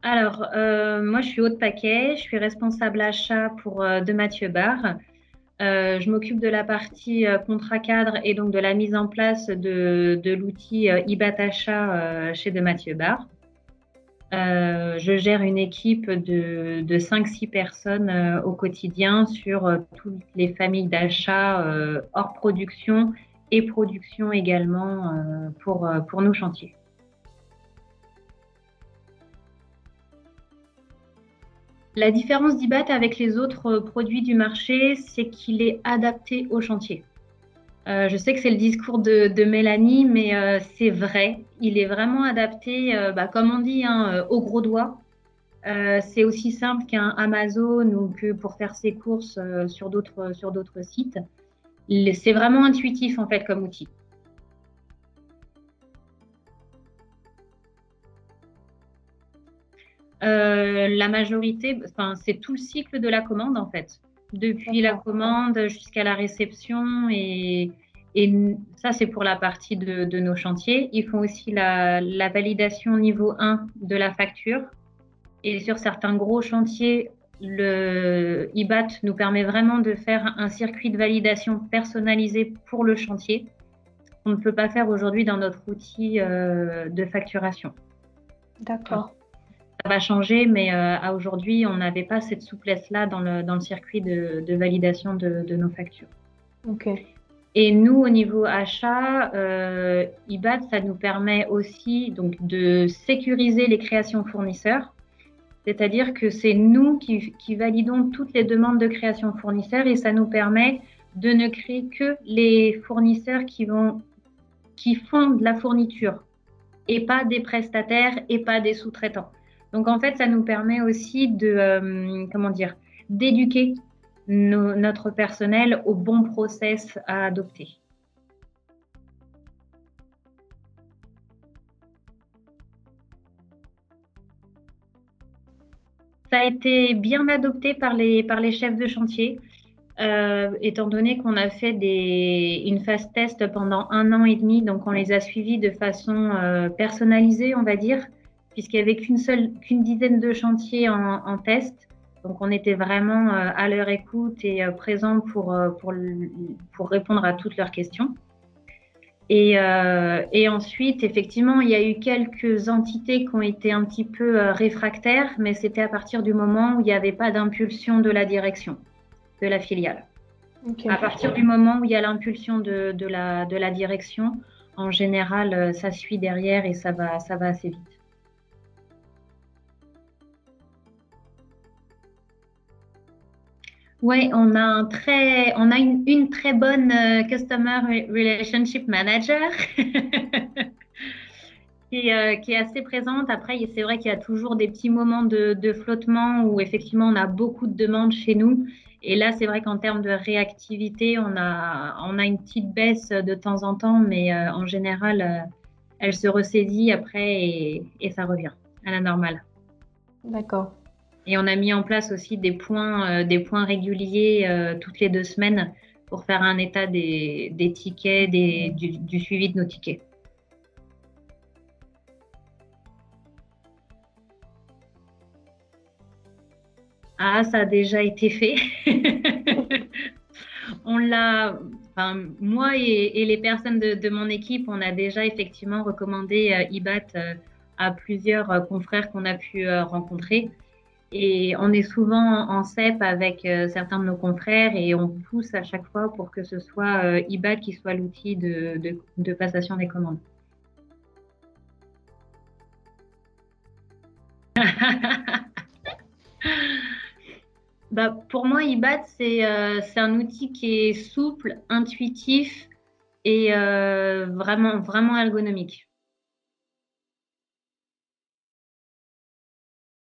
Alors, moi, je suis haut de paquet, je suis responsable achat pour De Mathieu Bar. Je m'occupe de la partie contrat cadre et donc de la mise en place de l'outil IBAT Achat chez De Mathieu Bar. Je gère une équipe de 5-6 personnes au quotidien sur toutes les familles d'achats hors production et production également pour nos chantiers. La différence d'IBAT avec les autres produits du marché, c'est qu'il est adapté au chantier. Je sais que c'est le discours de Mélanie, mais c'est vrai. Il est vraiment adapté, comme on dit, hein, au gros doigt. C'est aussi simple qu'un Amazon ou que pour faire ses courses sur d'autres sites. C'est vraiment intuitif en fait comme outil. La majorité, enfin, c'est tout le cycle de la commande en fait, depuis la D'accord. commande jusqu'à la réception et ça c'est pour la partie de nos chantiers. Ils font aussi la validation niveau 1 de la facture et sur certains gros chantiers, le IBAT nous permet vraiment de faire un circuit de validation personnalisé pour le chantier qu'on ne peut pas faire aujourd'hui dans notre outil de facturation. D'accord. Ça va changer, mais à aujourd'hui, on n'avait pas cette souplesse-là dans le circuit de validation de nos factures. Ok. Et nous, au niveau achat, IBAT, ça nous permet aussi donc, de sécuriser les créations fournisseurs. C'est-à-dire que c'est nous qui validons toutes les demandes de création fournisseurs et ça nous permet de ne créer que les fournisseurs qui font de la fourniture et pas des prestataires et pas des sous-traitants. Donc en fait, ça nous permet aussi comment dire, d'éduquer notre personnel au bon process à adopter. Ça a été bien adopté par les chefs de chantier, étant donné qu'on a fait une phase test pendant 1 an et demi, donc on les a suivis de façon personnalisée, on va dire, puisqu'il n'y avait qu'une dizaine de chantiers en test. Donc on était vraiment à leur écoute et présents pour répondre à toutes leurs questions. Et ensuite, effectivement, il y a eu quelques entités qui ont été un petit peu réfractaires, mais c'était à partir du moment où il n'y avait pas d'impulsion de la direction, de la filiale. Ok. À partir du moment où il y a l'impulsion de la direction, en général, ça suit derrière et ça va assez vite. Oui, on a une très bonne Customer Relationship Manager qui est assez présente. Après, c'est vrai qu'il y a toujours des petits moments de flottement où effectivement on a beaucoup de demandes chez nous. Et là, c'est vrai qu'en termes de réactivité, on a une petite baisse de temps en temps, mais en général, elle se ressaisit après et ça revient à la normale. D'accord. Et on a mis en place aussi des points réguliers toutes les 2 semaines pour faire un état des tickets, du suivi de nos tickets. Ah, ça a déjà été fait. Moi et les personnes de mon équipe, on a déjà effectivement recommandé IBAT à plusieurs confrères qu'on a pu rencontrer. Et on est souvent en CEP avec certains de nos confrères et on pousse à chaque fois pour que ce soit IBAT qui soit l'outil de passation des commandes. Pour moi, IBAT, c'est un outil qui est souple, intuitif et vraiment, vraiment ergonomique.